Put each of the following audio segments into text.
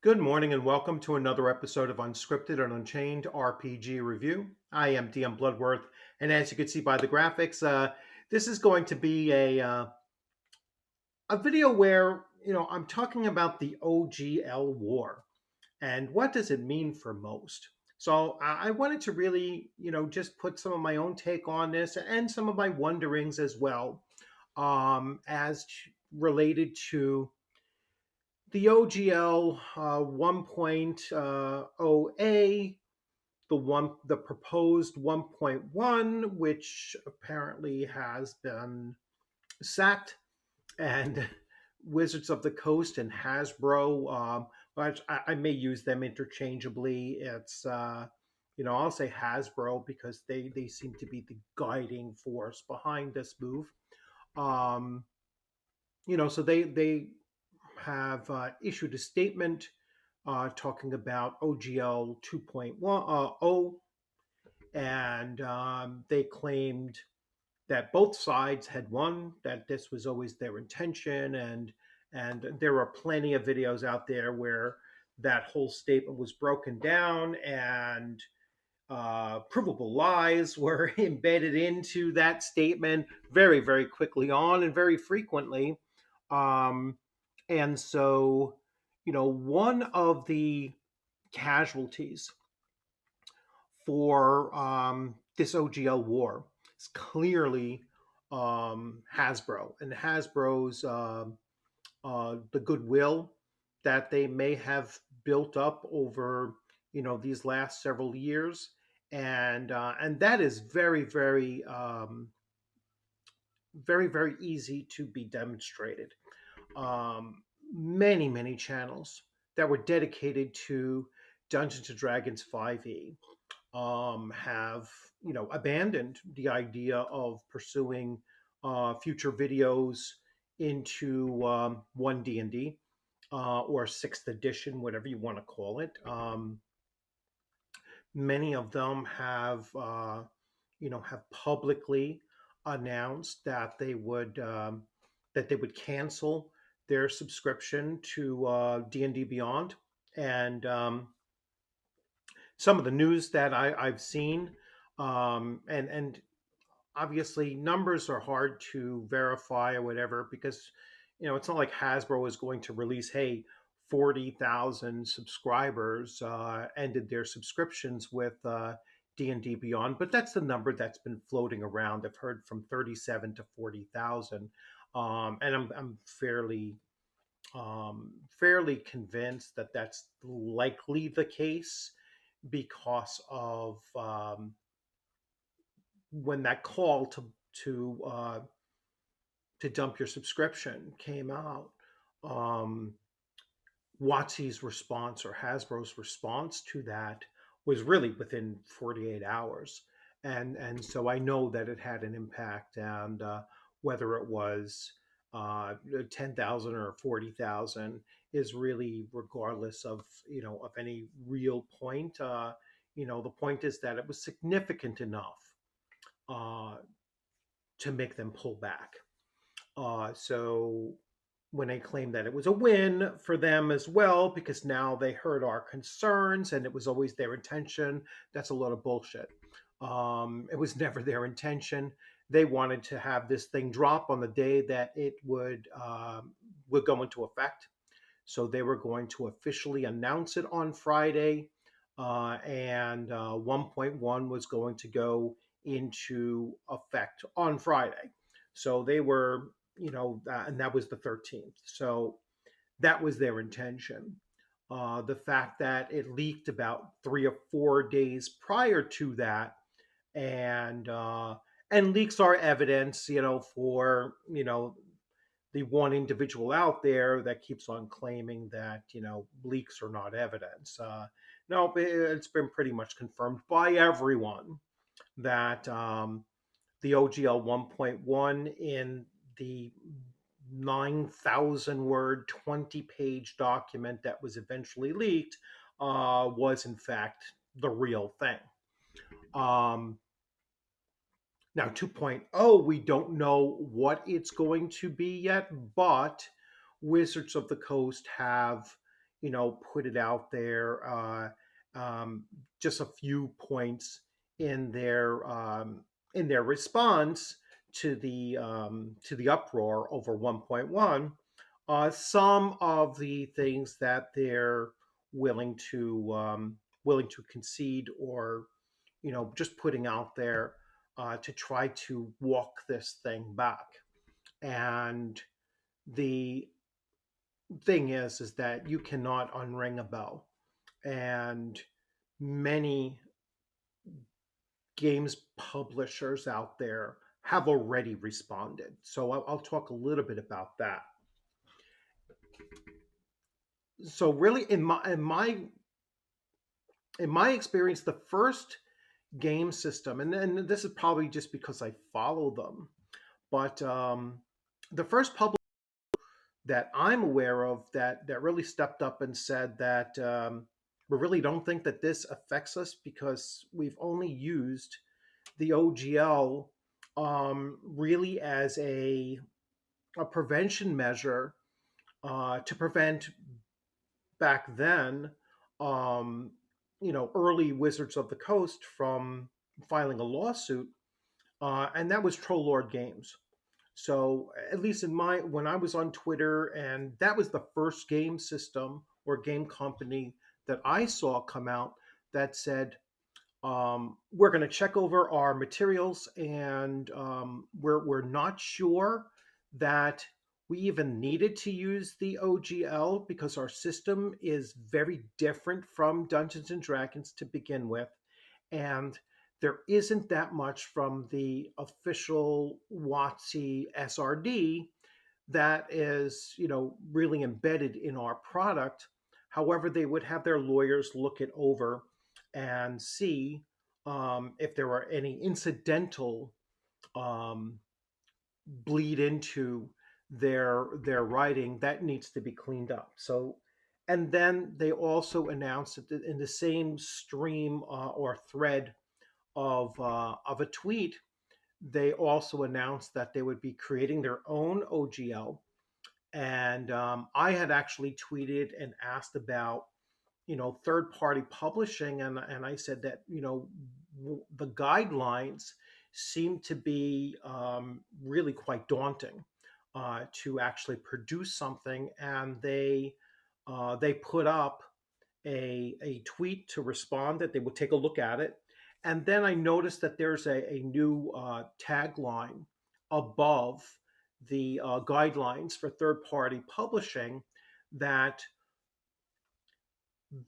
Good morning and welcome to another episode of Unscripted, an Unchained RPG review. I am DM Bloodworth, and as you can see by the graphics, this is going to be a video where I'm talking about the OGL war and what does it mean for most. So I wanted to really just put some of my own take on this and some of my wonderings as well, as related to the OGL 1.0A, the proposed 1.1, which apparently has been sacked, and Wizards of the Coast and Hasbro. But I may use them interchangeably. I'll say Hasbro because they seem to be the guiding force behind this move. Um, so they have issued a statement talking about OGL 2.10, and they claimed that both sides had won, that this was always their intention, and there are plenty of videos out there where that whole statement was broken down and provable lies were embedded into that statement very, very quickly on and very frequently. Um, and so, one of the casualties for this OGL war is clearly Hasbro and Hasbro's the goodwill that they may have built up over these last several years, and that is very, very very, very easy to be demonstrated. Um, many channels that were dedicated to Dungeons and Dragons 5e have abandoned the idea of pursuing future videos into 1D&D or 6th edition, whatever you want to call it. Many of them have publicly announced that they would cancel their subscription to D&D Beyond, and some of the news that I've seen, and obviously numbers are hard to verify or whatever because it's not like Hasbro is going to release, hey, 40,000 subscribers ended their subscriptions with D&D Beyond, but that's the number that's been floating around. I've heard from 37 to 40,000, and I'm fairly convinced that that's likely the case because of when that call to dump your subscription came out. Um, WotC's response or Hasbro's response to that was really within 48 hours, and so I know that it had an impact, and whether it was 10,000 or 40,000 is really regardless of any real point. The point is that it was significant enough uh, to make them pull back. So when they claimed that it was a win for them as well, because now they heard our concerns and it was always their intention, that's a lot of bullshit. It was never their intention. They wanted to have this thing drop on the day that it would go into effect. So they were going to officially announce it on Friday, and 1.1 was going to go into effect on Friday. So they were, and that was the 13th. So that was their intention. The fact that it leaked about 3 or 4 days prior to that, and leaks are evidence, for the one individual out there that keeps on claiming that leaks are not evidence. No, it's been pretty much confirmed by everyone that the OGL 1.1 in the 9,000 word, 20-page document that was eventually leaked was in fact the real thing. Now 2.0, we don't know what it's going to be yet, but Wizards of the Coast have, put it out there. Just a few points in their response to the uproar over 1.1. Some of the things that they're willing to concede, or just putting out there to try to walk this thing back. And the thing is that you cannot unring a bell, and many games publishers out there have already responded. So I'll talk a little bit about that. So really, in my experience, the first game system, and this is probably just because I follow them, but the first publisher that I'm aware of that really stepped up and said that we really don't think that this affects us because we've only used the OGL really as a prevention measure to prevent, back then, um, early Wizards of the Coast from filing a lawsuit, and that was Troll Lord Games. So at least when I was on Twitter, and that was the first game system or game company that I saw come out that said, we're going to check over our materials, and we're not sure that we even needed to use the OGL because our system is very different from Dungeons and Dragons to begin with, and there isn't that much from the official WotC SRD that is, really embedded in our product. However, they would have their lawyers look it over and see if there were any incidental um, bleed into their writing that needs to be cleaned up. So, and then they also announced that in the same stream or thread of a tweet, they also announced that they would be creating their own OGL. And I had actually tweeted and asked about, third party publishing, and I said that, the guidelines seem to be really quite daunting to actually produce something, and they put up a tweet to respond that they would take a look at it. And then I noticed that there's a new tagline above the guidelines for third party publishing, that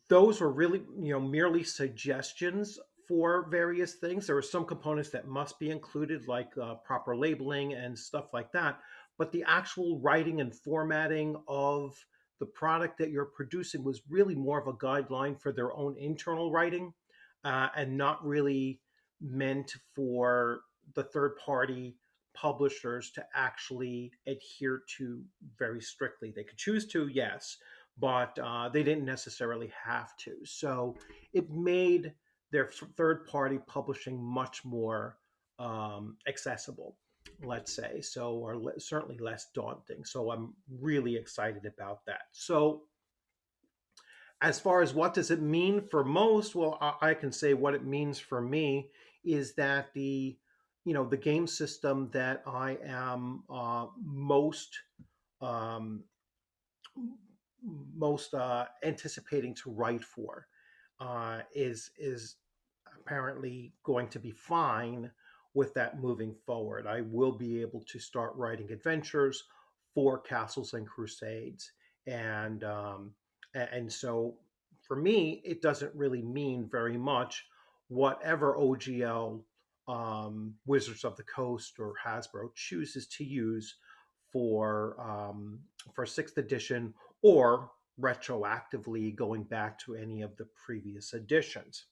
those were really, merely suggestions for various things. There are some components that must be included, like proper labeling and stuff like that. But the actual writing and formatting of the product that you're producing was really more of a guideline for their own internal writing, and not really meant for the third party publishers to actually adhere to very strictly. They could choose to, yes, but they didn't necessarily have to. So it made their third party publishing much more accessible, let's say, so, or certainly less daunting. So I'm really excited about that. So as far as what does it mean for most, well, I can say what it means for me is that the game system that I am um, most anticipating to write for is apparently going to be fine with that moving forward. I will be able to start writing adventures for Castles and Crusades, and so for me, it doesn't really mean very much whatever OGL Wizards of the Coast or Hasbro chooses to use for sixth edition, or retroactively going back to any of the previous editions.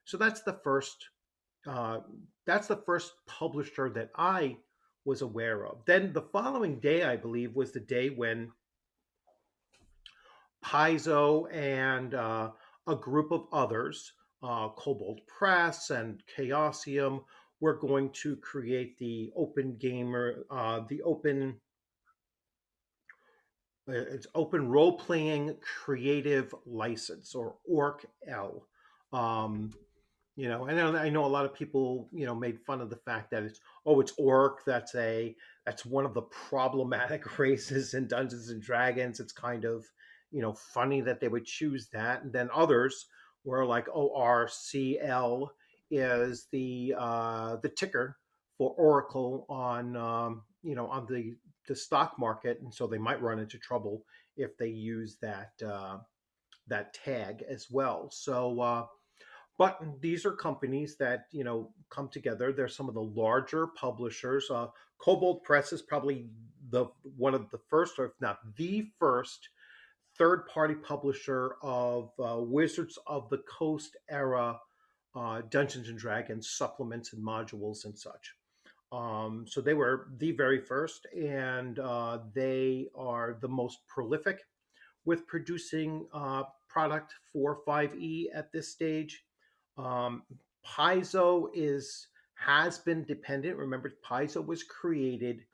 So uh, that's the first publisher that I was aware of. Then the following day, I believe, was the day when Paizo and a group of others, Cobalt Press and Chaosium, were going to create the open gamer, the open It's Open Role Playing Creative License, or ORC-L. Um, and I know a lot of people, made fun of the fact that it's orc. That's one of the problematic races in Dungeons and Dragons. It's kind of, funny that they would choose that. And then others were like, ORCL is the ticker for Oracle on, on the stock market, and so they might run into trouble if they use that tag as well. But these are companies that come together. They're some of the larger publishers. Cobalt Press is probably the one of the first, or if not the first, third-party publisher of Wizards of the Coast era Dungeons and Dragons supplements and modules and such. So they were the very first, and they are the most prolific with producing product for 5e at this stage. Um, Paizo has been dependent. Remember, Paizo was created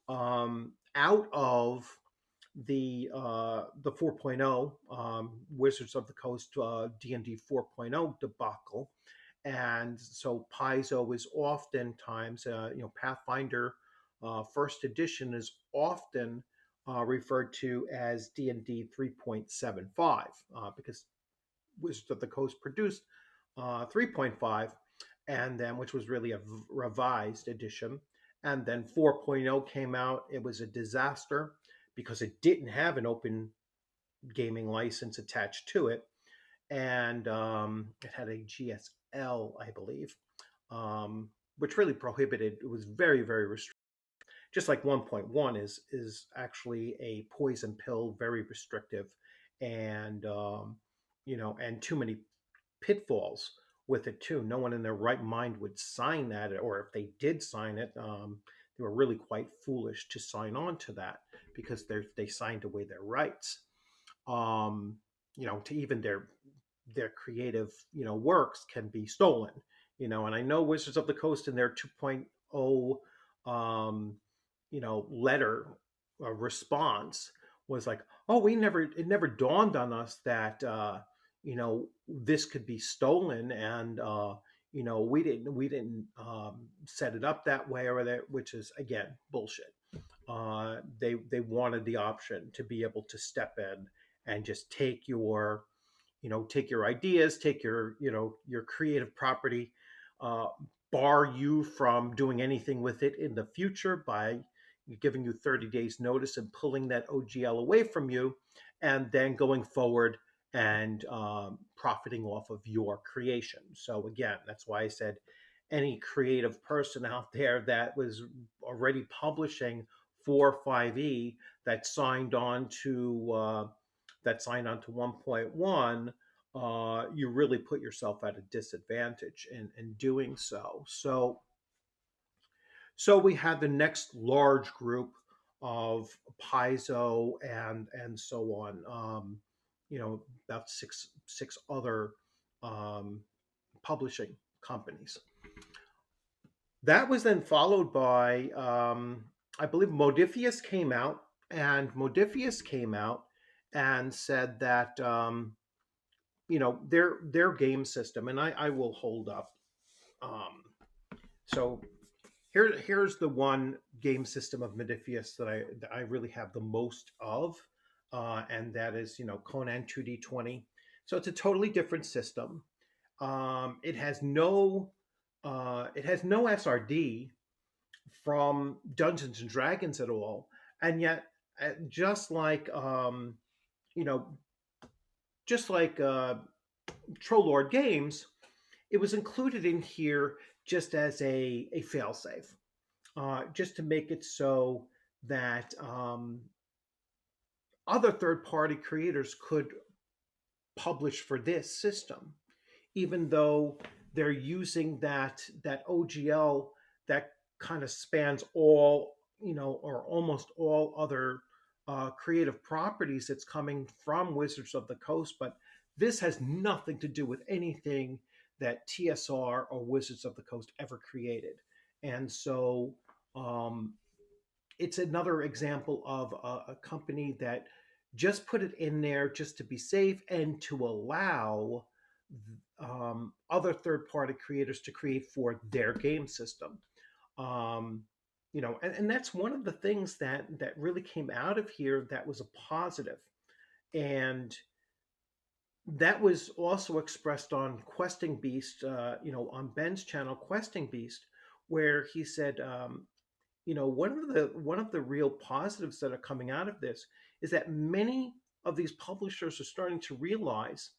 out of the 4.0 Wizards of the Coast D&D 4.0 debacle, and so Paizo is oftentimes, Pathfinder First Edition is often referred to as D&D 3.75 because Wizards of the Coast produced 3.5, and then which was really a revised edition, and then 4.0 came out. It was a disaster because it didn't have an open gaming license attached to it, and it had a GSL, I believe, which really prohibited. It was very, very restricted. Just like 1.1 is actually a poison pill, very restrictive, and and too many pitfalls with it too. No one in their right mind would sign that, or if they did sign it, they were really quite foolish to sign on to that because they signed away their rights. Um, to even their creative works can be stolen. And I know Wizards of the Coast in their 2.0 um, letter response was like, oh, it never dawned on us that this could be stolen, and we didn't set it up that way, or that, which is again bullshit. They wanted the option to be able to step in and just take your ideas, take your creative property, uh, bar you from doing anything with it in the future by giving you 30 days notice and pulling that OGL away from you, and then going forward and profiting off of your creation. So again, that's why I said any creative person out there that was already publishing for 5e that signed on to 1.1, you really put yourself at a disadvantage in doing so. So we had the next large group of Paizo and so on. About six other um, publishing companies. That was then followed by, I believe, Modifius came out, and Modifius came out and said that their game system, and I will hold up. Um, so here's the one game system of Modifius that I really have the most of, and that is Conan 2D20. So it's a totally different system. It has no SRD from Dungeons and Dragons at all, and yet just like you know just like Troll Lord Games, it was included in here just as a failsafe, just to make it so that other third party creators could publish for this system, even though they're using that OGL that kind of spans all, or almost all other creative properties that's coming from Wizards of the Coast. But this has nothing to do with anything that TSR or Wizards of the Coast ever created. And so it's another example of a company that just put it in there just to be safe and to allow other third-party creators to create for their game system. Um, and that's one of the things that really came out of here that was a positive. And that was also expressed on Questing Beast, on Ben's channel, Questing Beast, where he said, one of the real positives that are coming out of this is that many of these publishers are starting to realize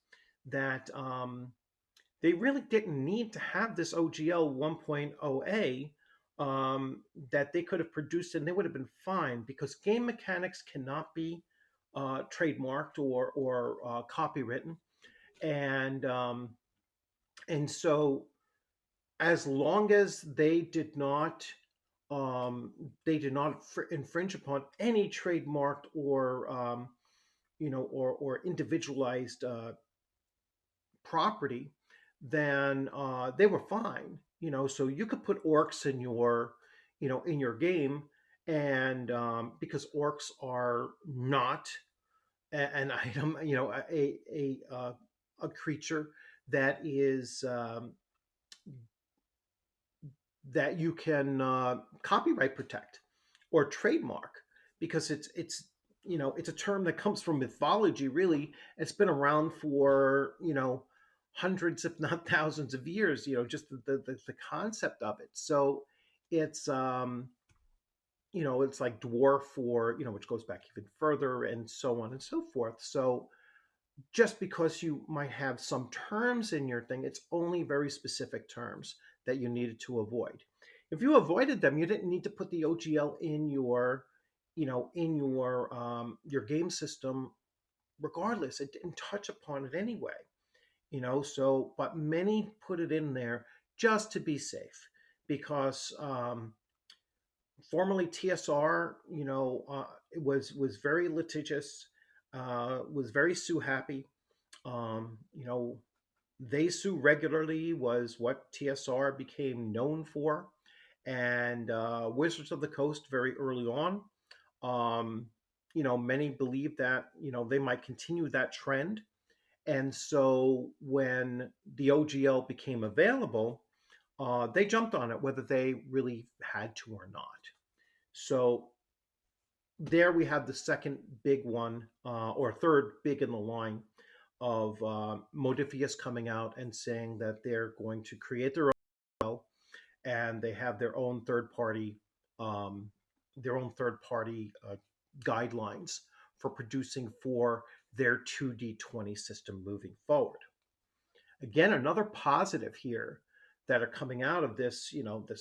that they really didn't need to have this OGL 1.0a, that they could have produced and they would have been fine, because game mechanics cannot be trademarked or copywritten, and and so as long as they did not infringe upon any trademarked or or individualized property, then they were fine. So you could put orcs in your game, and because orcs are not an item, a creature that is that you can copyright protect or trademark, because it's a term that comes from mythology. Really, it's been around for hundreds, if not thousands, of years. Just the concept of it. So it's it's like dwarf, or which goes back even further, and so on and so forth. So just because you might have some terms in your thing, it's only very specific terms that you needed to avoid. If you avoided them, you didn't need to put the OGL in your game system. Regardless, it didn't touch upon it anyway. So, but many put it in there just to be safe, because formerly TSR, it was very litigious, was very sue happy. Um, you know, they sue regularly was what TSR became known for, and Wizards of the Coast very early on. Many believe that they might continue that trend, and so when the OGL became available, they jumped on it, whether they really had to or not. So there we have the second big one, or third big in the line, of Modifius coming out and saying that they're going to create their own, and they have um, their own third party guidelines for producing for their 2D20 system moving forward. Again, another positive here that are coming out of this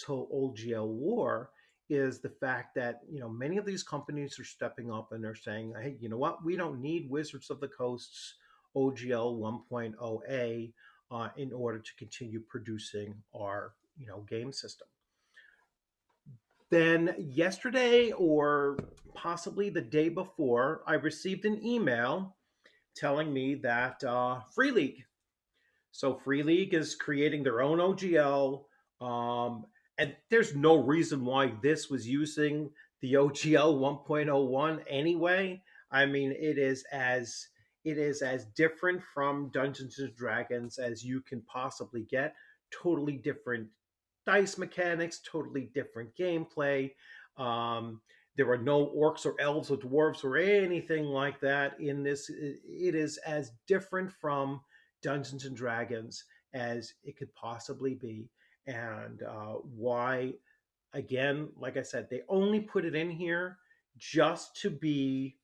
whole OGL war, is the fact that many of these companies are stepping up and they're saying, hey, you know what, we don't need Wizards of the Coast's OGL 1.0a in order to continue producing our game system. Then yesterday, or possibly the day before, I received an email telling me that Free League, so Free League is creating their own OGL, and there's no reason why this was using the OGL 1.01 anyway. I mean, it is as different from Dungeons and Dragons as you can possibly get. Totally different dice mechanics, totally different gameplay. Um, there are no orcs or elves or dwarves or anything like that in this. It is as different from Dungeons and Dragons as it could possibly be. And why, again, like I said, they only put it in here just to be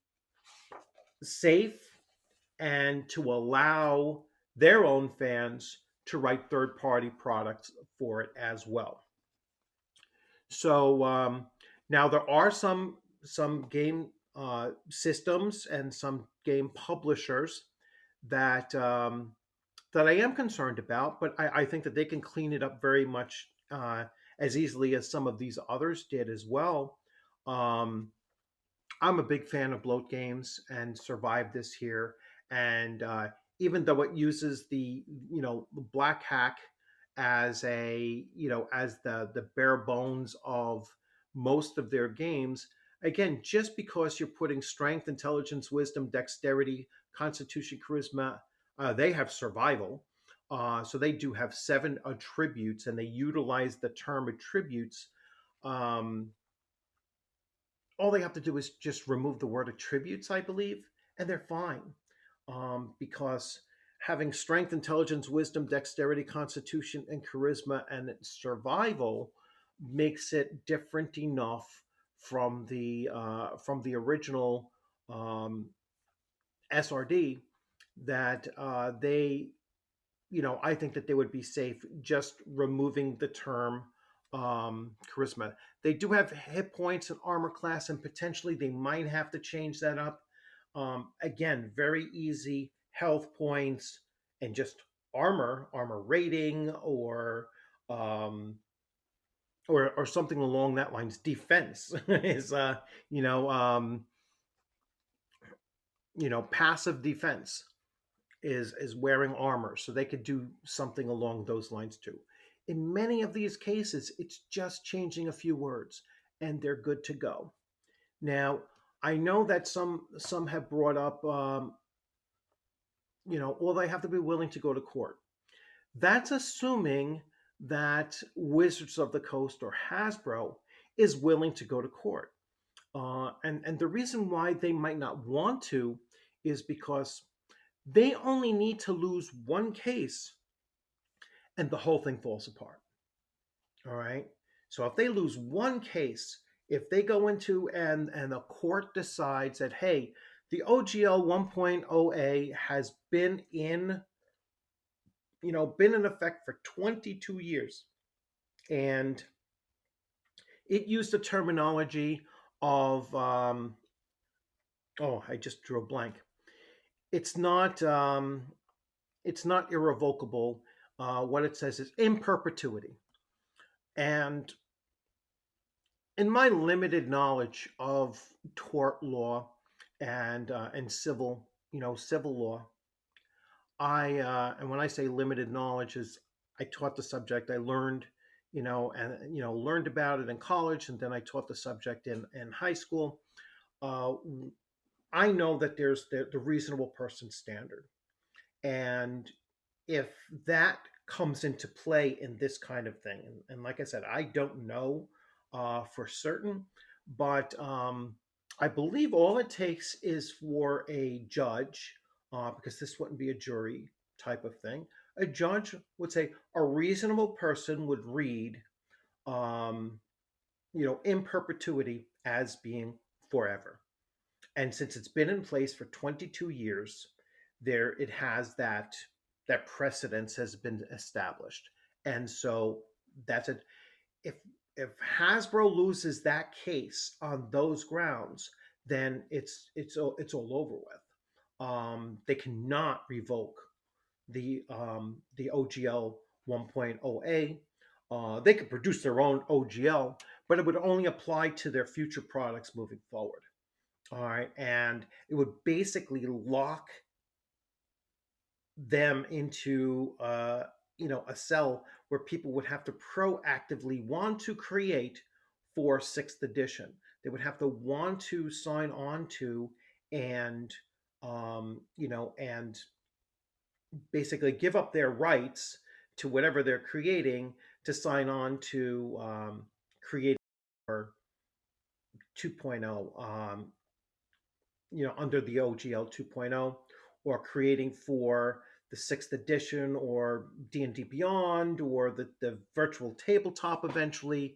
safe and to allow their own fans to write third party products for it as well. So now there are some game systems and some game publishers that that I am concerned about, but I think that they can clean it up very much as easily as some of these others did as well. Um, I'm a big fan of bloat games and survived this here. And even though it uses the black hack as as the bare bones of most of their games, again, just because you're putting strength, intelligence, wisdom, dexterity, constitution, charisma, they have survival. So they do have 7 attributes, and they utilize the term attributes. Um, all they have to do is just remove the word attributes, I believe, and they're fine. Because having strength, intelligence, wisdom, dexterity, constitution, and charisma and survival makes it different enough from the original SRD that they, I think that they would be safe just removing the term charisma. They do have hit points and armor class, and potentially they might have to change that up. Again, very easy health points and just armor rating, um, or something along that lines. Defense is you know um, passive defense is wearing armor, so they could do something along those lines too. In many of these cases, it's just changing a few words, and they're good to go. Now, I know that some have brought up, well, they have to be willing to go to court. That's assuming that Wizards of the Coast or Hasbro is willing to go to court. And the reason why they might not want to is because they only need to lose one case and the whole thing falls apart. All right. So if they lose one case, if they go into and the court decides that, hey, the OGL 1.0A has been in effect for 22 years, and it used the terminology of I just drew a blank. It's not it's not irrevocable. What it says is in perpetuity. And in my limited knowledge of tort law and civil law, and when I say limited knowledge is I taught the subject. I learned, learned about it in college, and then I taught the subject in high school. Uh, I know that there's the reasonable person standard, and if that comes into play in this kind of thing, and like I said, I don't know for certain, but I believe all it takes is for a judge, because this wouldn't be a jury type of thing. A judge would say a reasonable person would read, um, in perpetuity as being forever. And since it's been in place for 22 years, there it has that precedence has been established. And so that's it. If if Hasbro loses that case on those grounds, then it's all over with. They cannot revoke the OGL 1.0A. They could produce their own OGL, but it would only apply to their future products moving forward. All right, and it would basically lock them into a cell where people would have to proactively want to create for 6th edition. They would have to want to sign on to and and basically give up their rights to whatever they're creating to sign on to create or 2.0, under the OGL 2.0, or creating for the 6th edition or D&D Beyond or the virtual tabletop eventually.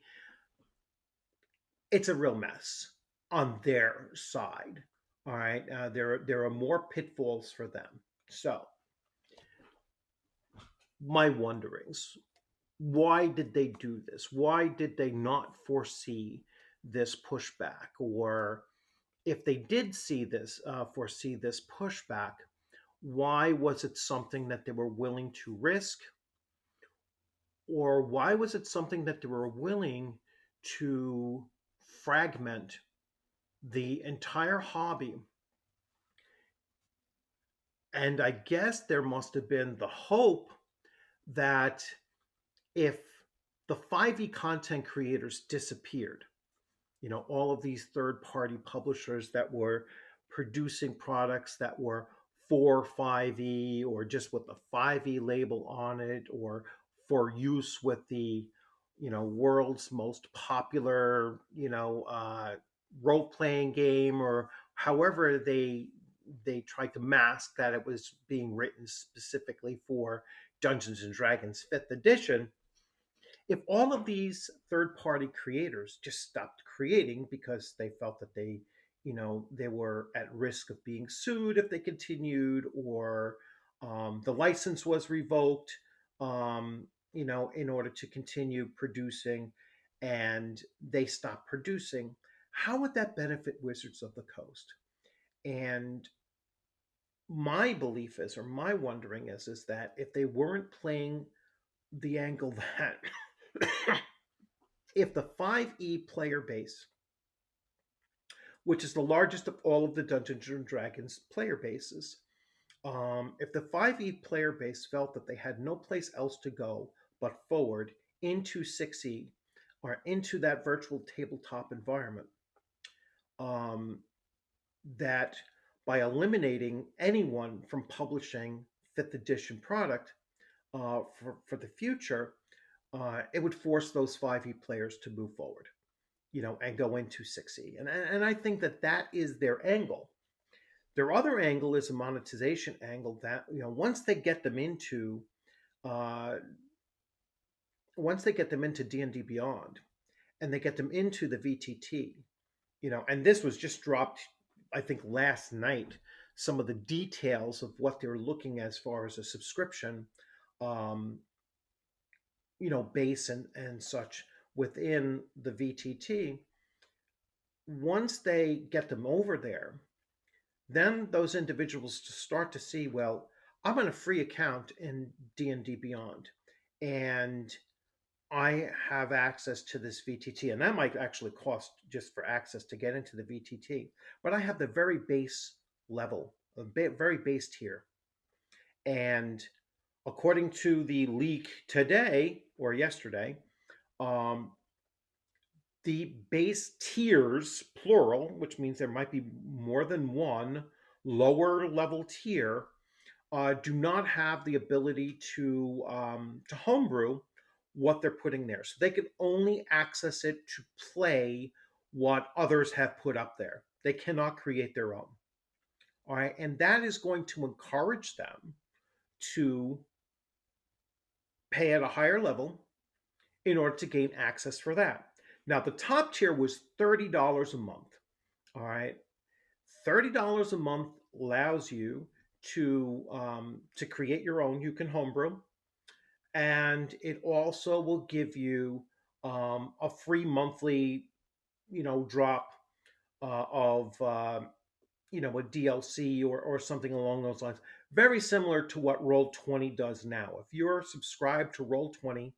It's a real mess on their side. All right, there are more pitfalls for them. So my wonderings: why did they do this? Why did they not foresee this pushback? Or if they did foresee this pushback, why was it something that they were willing to risk? Or why was it something that they were willing to fragment the entire hobby? And I guess there must have been the hope that if the 5e content creators disappeared, all of these third party publishers that were producing products that were for 5e or just with the 5e label on it, or for use with the world's most popular role playing game, or however they tried to mask that it was being written specifically for Dungeons and Dragons 5th edition. If all of these third party creators just stopped creating because they felt that they were at risk of being sued if they continued, or the license was revoked, in order to continue producing, and they stopped producing, how would that benefit Wizards of the Coast? And my belief is, or my wondering is that if they weren't playing the angle that if the 5e player base, which is the largest of all of the Dungeons and Dragons player bases, if the 5e player base felt that they had no place else to go but forward into 6e or into that virtual tabletop environment, um, that by eliminating anyone from publishing 5th edition product for the future, it would force those 5e players to move forward, and go into 6e. And I think that that is their angle. Their other angle is a monetization angle that, once they get them into uh, D&D Beyond, and they get them into the VTT, and this was just dropped, I think, last night, some of the details of what they're looking as far as a subscription, um, base and such within the VTT. Once they get them over there, then those individuals start to see, well, I'm on a free account in D&D Beyond, and I have access to this VTT, and that might actually cost just for access to get into the VTT, but I have the very base level, very base tier. And according to the leak today or yesterday, um, the base tiers, plural, which means there might be more than one lower level tier, do not have the ability to homebrew what they're putting there. So they can only access it to play what others have put up there. They cannot create their own. All right, and that is going to encourage them to pay at a higher level in order to gain access for that. Now, the top tier was $30 a month. All right, $30 a month allows you to create your own. You can homebrew, and it also will give you a free monthly, drop of a DLC or something along those lines. Very similar to what Roll20 does now. If you're subscribed to Roll20,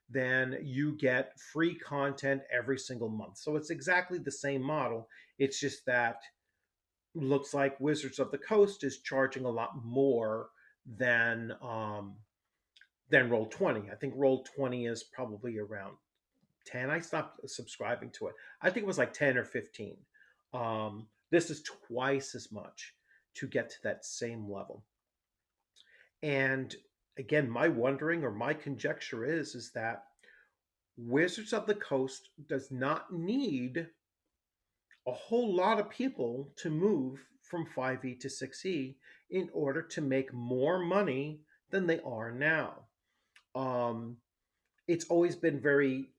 then you get free content every single month. So it's exactly the same model. It's just that looks like Wizards of the Coast is charging a lot more than Roll20. I think Roll20 is probably around 10. I stopped subscribing to it. I think it was like 10 or 15. This is twice as much to get to that same level. And again, my wondering or my conjecture is that Wizards of the Coast does not need a whole lot of people to move from 5e to 6e in order to make more money than they are now. It's always been very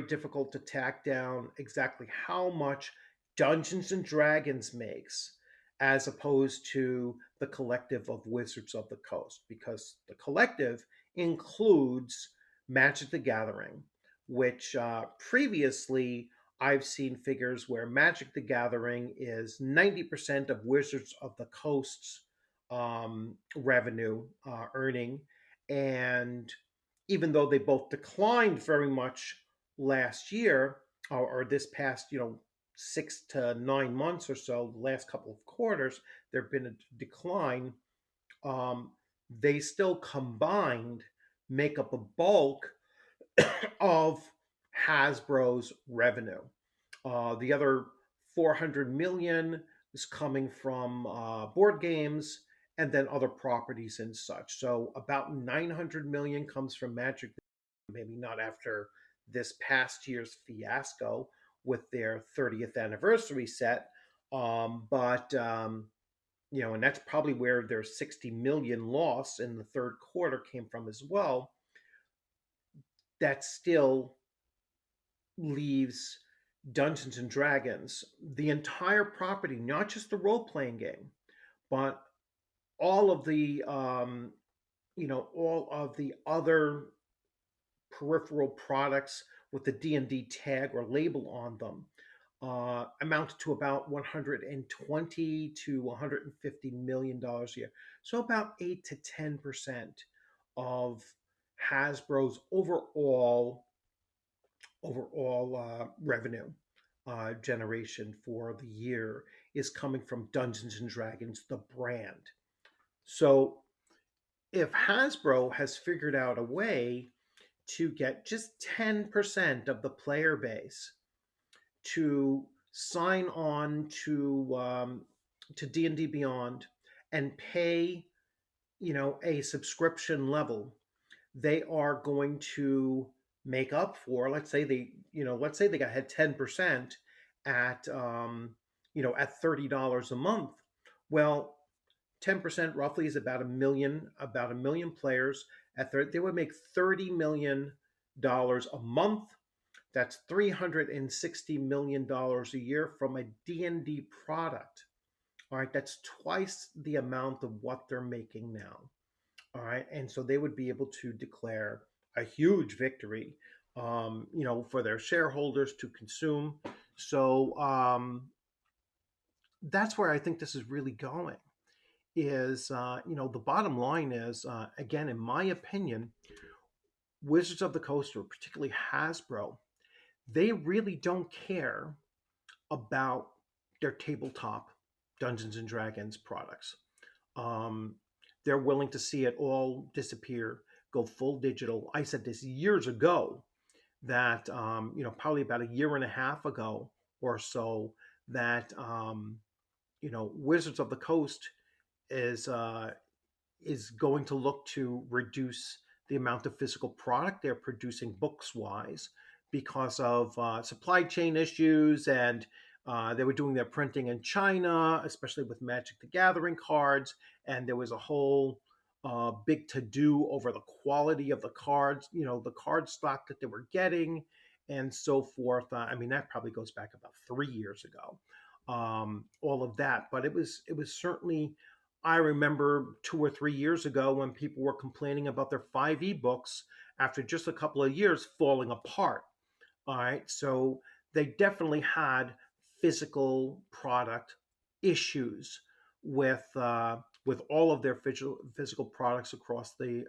difficult to tack down exactly how much Dungeons and Dragons makes as opposed to the collective of Wizards of the Coast, because the collective includes Magic the Gathering, which previously I've seen figures where Magic the Gathering is 90% of Wizards of the Coast's revenue earning. And even though they both declined very much last year, or this past 6 to 9 months or so, the last couple of quarters, there have been a decline. They still combined make up a bulk of Hasbro's revenue. The other 400 million is coming from board games and then other properties and such. So about 900 million comes from Magic, maybe not after this past year's fiasco with their 30th anniversary set, but and that's probably where their 60 million loss in the third quarter came from as well. That still leaves Dungeons and Dragons, the entire property, not just the role playing game, but all of the all of the other peripheral products with the D&D tag or label on them, amounted to about 120 to 150 million dollars a year. So about 8 to 10% of Hasbro's overall revenue generation for the year is coming from Dungeons and Dragons, the brand. So if Hasbro has figured out a way to get just 10% of the player base to sign on to D&D Beyond and pay, a subscription level, they are going to make up for, let's say they got had 10% at at $30 a month. Well, 10% roughly is about a million players. They would make $30 million a month. That's $360 million a year from a D&D product. All right, that's twice the amount of what they're making now. All right, and so they would be able to declare a huge victory, for their shareholders to consume. So that's where I think this is really going. Is the bottom line is, again, in my opinion, Wizards of the Coast, or particularly Hasbro, they really don't care about their tabletop Dungeons and Dragons products. Um, they're willing to see it all disappear, go full digital. I said this years ago that, probably about a year and a half ago or so, that, Wizards of the Coast is uh, is going to look to reduce the amount of physical product they're producing books wise because of supply chain issues, and they were doing their printing in China, especially with Magic the Gathering cards, and there was a whole big to do over the quality of the cards, the card stock that they were getting, and so forth. I mean, that probably goes back about 3 years ago. All of that, but it was certainly, I remember 2 or 3 years ago when people were complaining about their 5e books after just a couple of years falling apart. All right, so they definitely had physical product issues with all of their physical products across the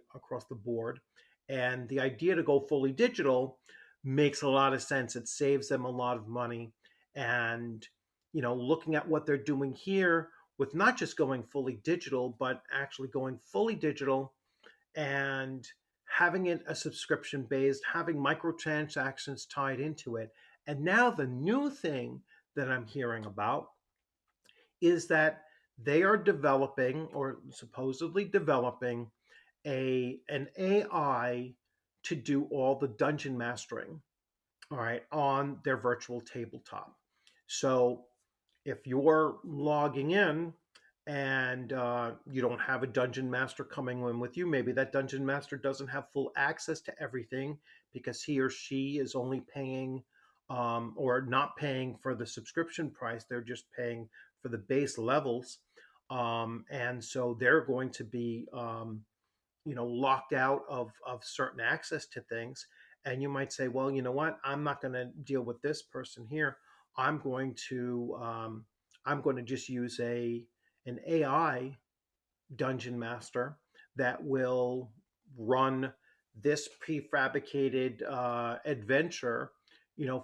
board, and the idea to go fully digital makes a lot of sense. It saves them a lot of money, and looking at what they're doing here with not just going fully digital, but actually going fully digital and having it a subscription based, having microtransactions tied into it. And now the new thing that I'm hearing about is that they are developing, or supposedly developing, an AI to do all the dungeon mastering, all right, on their virtual tabletop. So if you're logging in and you don't have a dungeon master coming in with you, maybe that dungeon master doesn't have full access to everything because he or she is only paying, or not paying for the subscription price. They're just paying for the base levels. And so they're going to be, locked out of certain access to things. And you might say, well, you know what? I'm not going to deal with this person here. I'm going to I'm going to just use an AI dungeon master that will run this prefabricated adventure,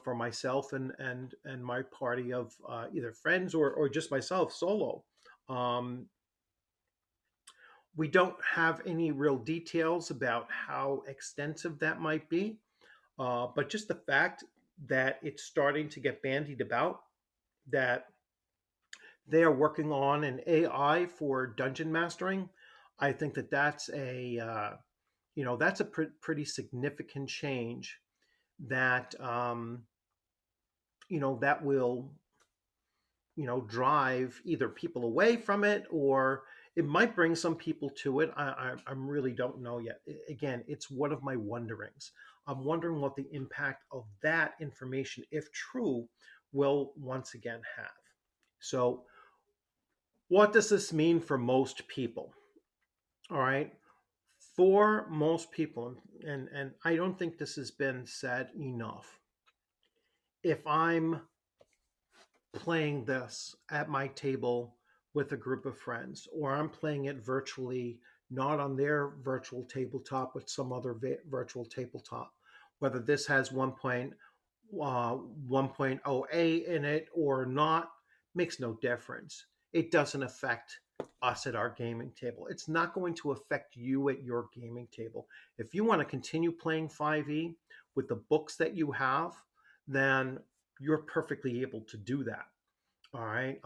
for myself and my party of either friends or just myself solo. Um, we don't have any real details about how extensive that might be. But just the fact that it's starting to get bandied about that they are working on an AI for dungeon mastering, I think that that's that's a pretty significant change that that will drive either people away from it, or it might bring some people to it. I really don't know yet. Again, it's one of my wonderings. I'm wondering what the impact of that information, if true, will once again have. So what does this mean for most people? All right. For most people, and I don't think this has been said enough, if I'm playing this at my table with a group of friends, or I'm playing it virtually, not on their virtual tabletop, but some other virtual tabletop, whether this has 1.0a in it or not, makes no difference. It doesn't affect us at our gaming table. It's not going to affect you at your gaming table. If you want to continue playing 5e with the books that you have, then you're perfectly able to do that. All right.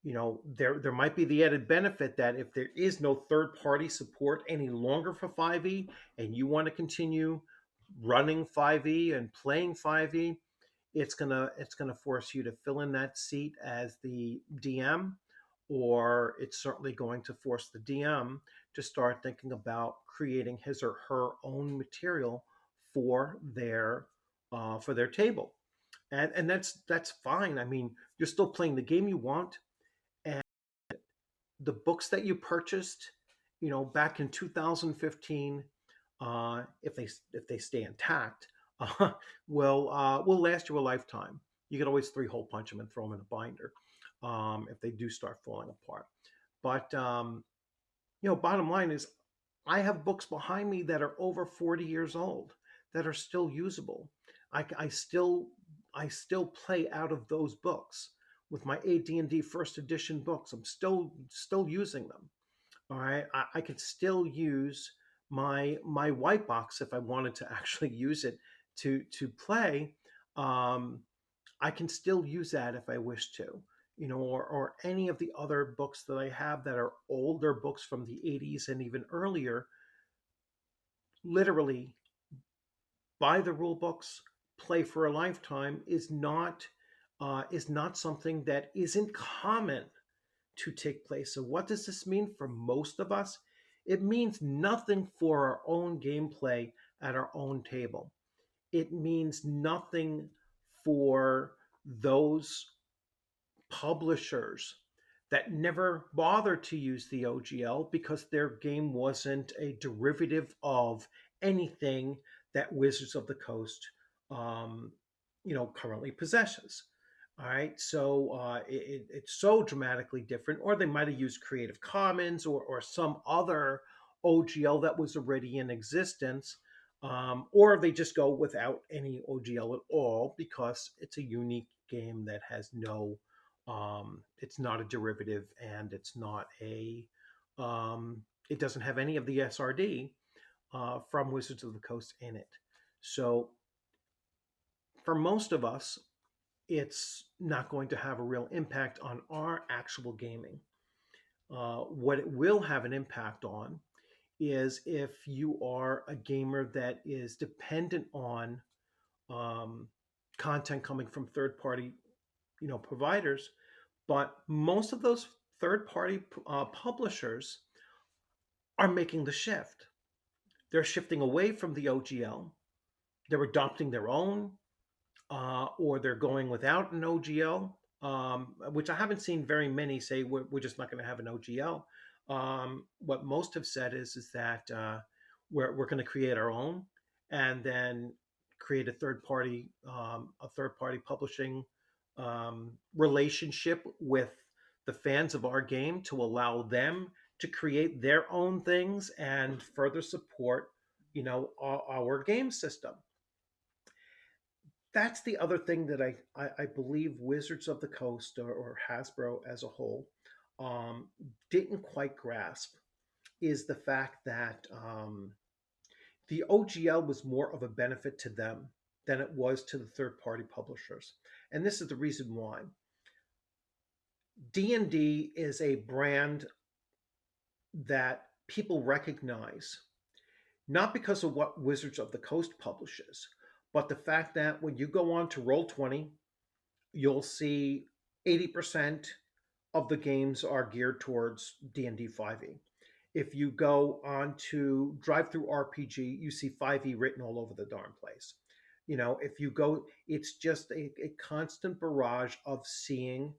There might be the added benefit that if there is no third party support any longer for 5e, and you want to continue running 5e and playing 5e, it's gonna force you to fill in that seat as the DM, or it's certainly going to force the DM to start thinking about creating his or her own material for their table. And that's fine. I mean, you're still playing the game you want, and the books that you purchased, back in 2015, if they stay intact, uh, will last you a lifetime. You could always three-hole punch them and throw them in a binder, if they do start falling apart. But bottom line is, I have books behind me that are over 40 years old that are still usable. I still play out of those books with my AD&D first edition books. I'm still using them. All right, I could still use my white box if I wanted to actually use it to play. Um, I can still use that if I wish to, or any of the other books that I have that are older books from the 80s and even earlier. Literally, buy the rule books, play for a lifetime is not something that isn't common to take place. So what does this mean for most of us? It means nothing for our own gameplay at our own table. It means nothing for those publishers that never bothered to use the OGL because their game wasn't a derivative of anything that Wizards of the Coast, um, currently possesses. All right, so it's so dramatically different, or they might have used Creative Commons or some other OGL that was already in existence, or they just go without any OGL at all because it's a unique game that has no it's not a derivative, and it doesn't have any of the SRD from Wizards of the Coast in it. So for most of us, it's not going to have a real impact on our actual gaming. What it will have an impact on is if you are a gamer that is dependent on um, content coming from third party, providers. But most of those third party publishers are making the shift. They're shifting away from the OGL. They're adopting their own, or they're going without an OGL, which I haven't seen very many say we're just not going to have an OGL. What most have said is that we're going to create our own, and then create a third party publishing relationship with the fans of our game to allow them to create their own things and further support our game system. That's the other thing that I believe Wizards of the Coast, or Hasbro as a whole, didn't quite grasp, is the fact that the OGL was more of a benefit to them than it was to the third party publishers. And this is the reason why. D&D is a brand that people recognize, not because of what Wizards of the Coast publishes, but the fact that when you go on to Roll20, you'll see 80% of the games are geared towards D&D 5e. If you go on to Drive Through RPG, you see 5e written all over the darn place. If you go, it's just a constant barrage of seeing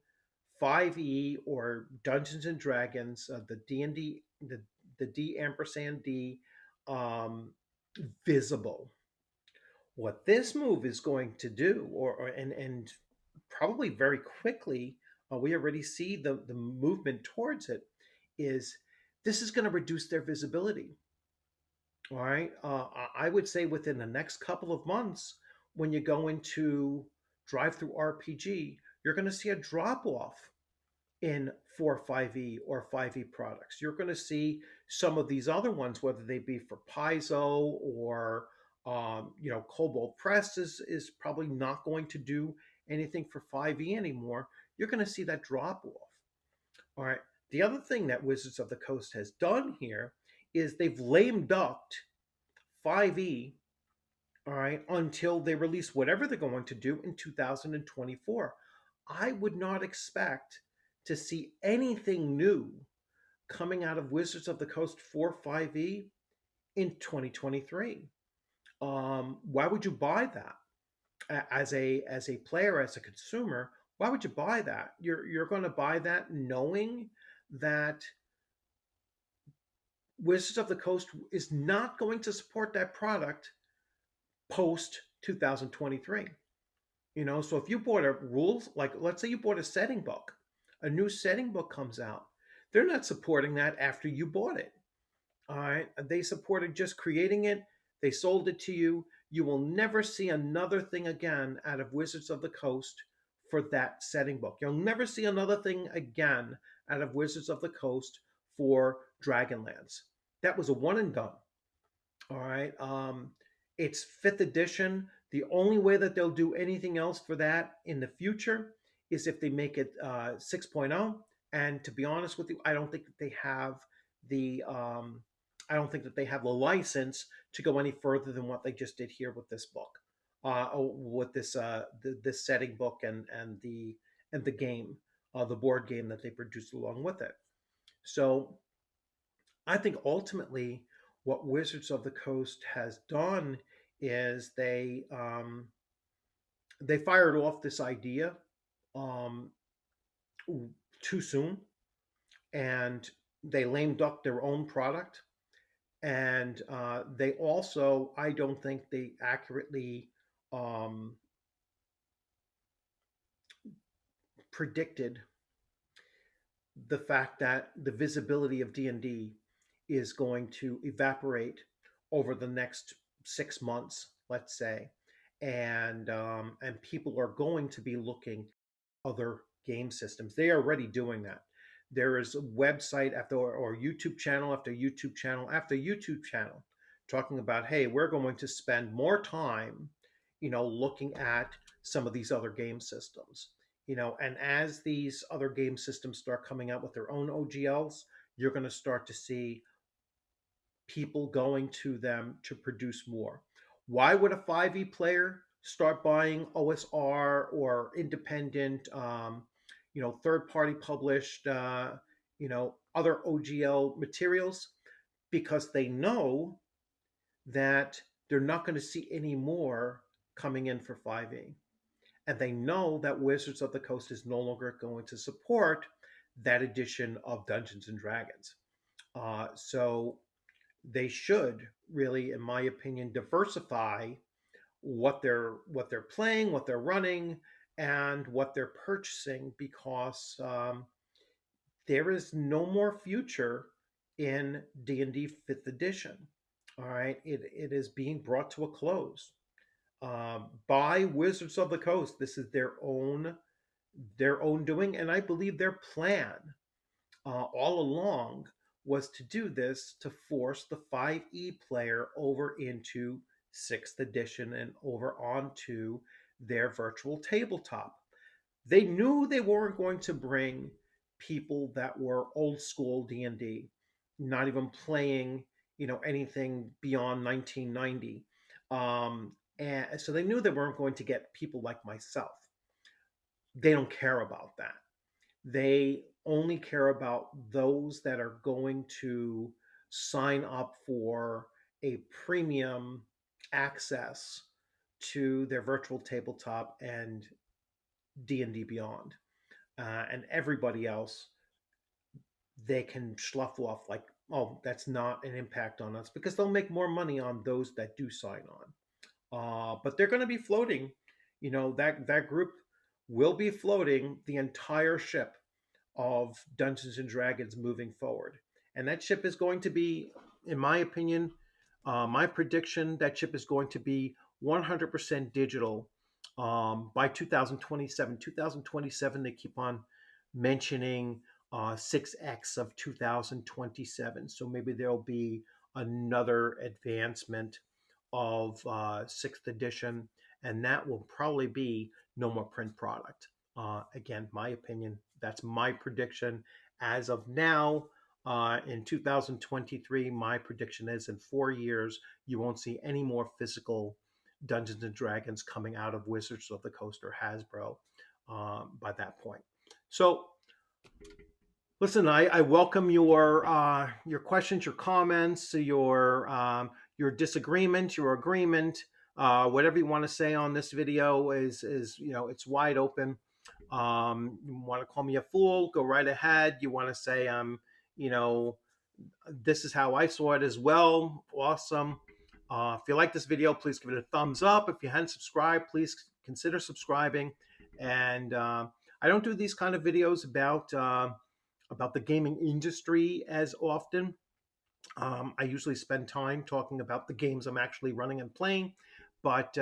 5e or Dungeons and Dragons, the D&D, the D ampersand D, um, visible. What this move is going to do, and probably very quickly, we already see the movement towards it, is this is going to reduce their visibility. All right. I would say within the next couple of months, when you go into Drive Through RPG, you're going to see a drop off in 4.5e or 5e products. You're going to see some of these other ones, whether they be for Paizo or Cobalt Press is probably not going to do anything for 5e anymore. You're going to see that drop off. All right. The other thing that Wizards of the Coast has done here is they've lame ducked 5e, all right, until they release whatever they're going to do in 2024. I would not expect to see anything new coming out of Wizards of the Coast for 5e in 2023. Why would you buy that as a player, as a consumer? Why would you buy that? You're going to buy that knowing that Wizards of the Coast is not going to support that product post 2023. So if you bought a rules, like let's say you bought a setting book, a new setting book comes out, they're not supporting that after you bought it. All right. They supported just creating it. They sold it to you. You will never see another thing again out of Wizards of the Coast for that setting book. You'll never see another thing again out of Wizards of the Coast for Dragonlance. That was a one and done. All right. It's fifth edition. The only way that they'll do anything else for that in the future is if they make it 6.0. And to be honest with you, I don't think that they have the license to go any further than what they just did here with this book, with this setting book and the game, the board game that they produced along with it. So I think ultimately what Wizards of the Coast has done is they fired off this idea um, too soon, and they lame ducked their own product, and they also, I don't think they accurately um, predicted the fact that the visibility of D&D is going to evaporate over the next 6 months, let's say, and people are going to be looking at other game systems. They are already doing that. There is a website after or YouTube channel after YouTube channel after YouTube channel talking about, hey, we're going to spend more time, looking at some of these other game systems. And as these other game systems start coming out with their own OGLs, you're going to start to see people going to them to produce more. Why would a 5e player start buying OSR or independent, third party published, other OGL materials? Because they know that they're not going to see any more coming in for 5e. And they know that Wizards of the Coast is no longer going to support that edition of Dungeons and Dragons. So they should really, in my opinion, diversify what they're playing, what they're running, and what they're purchasing, because there is no more future in D&D Fifth Edition. All right, it is being brought to a close by Wizards of the Coast. This is their own doing, and I believe their plan all along was to do this to force the 5e player over into 6th edition and over onto their virtual tabletop. They knew they weren't going to bring people that were old school D&D, not even playing, anything beyond 1990. And so they knew they weren't going to get people like myself. They don't care about that. They only care about those that are going to sign up for a premium access to their virtual tabletop and D&D Beyond. And everybody else, they can slough off like, oh, that's not an impact on us, because they'll make more money on those that do sign on. But they're going to be floating. That group will be floating the entire ship of Dungeons and Dragons moving forward, and that ship is going to be, in my opinion, my prediction, that ship is going to be 100% digital by 2027. 2027, they keep on mentioning 6x of 2027. So maybe there'll be another advancement of 6th edition, and that will probably be no more print product. Again, my opinion, that's my prediction. As of now, in 2023, my prediction is in 4 years, you won't see any more physical Dungeons and Dragons coming out of Wizards of the Coast or Hasbro by that point. So, listen, I welcome your questions, your comments, your disagreement, your agreement, whatever you want to say on this video is it's wide open. You want to call me a fool? Go right ahead. You want to say this is how I saw it as well? Awesome. If you like this video, please give it a thumbs up. If you hadn't subscribed, please consider subscribing. And I don't do these kind of videos about the gaming industry as often. I usually spend time talking about the games I'm actually running and playing, but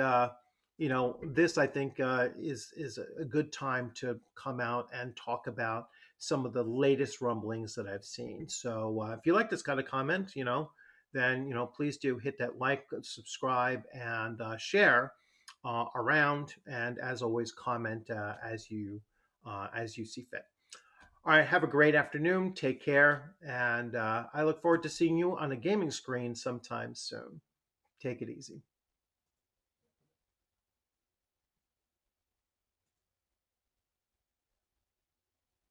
this I think is a good time to come out and talk about some of the latest rumblings that I've seen. So if you like this kind of comment, then please do hit that like, subscribe, and share around. And as always, comment as you see fit. All right, have a great afternoon. Take care. And I look forward to seeing you on a gaming screen sometime soon. Take it easy.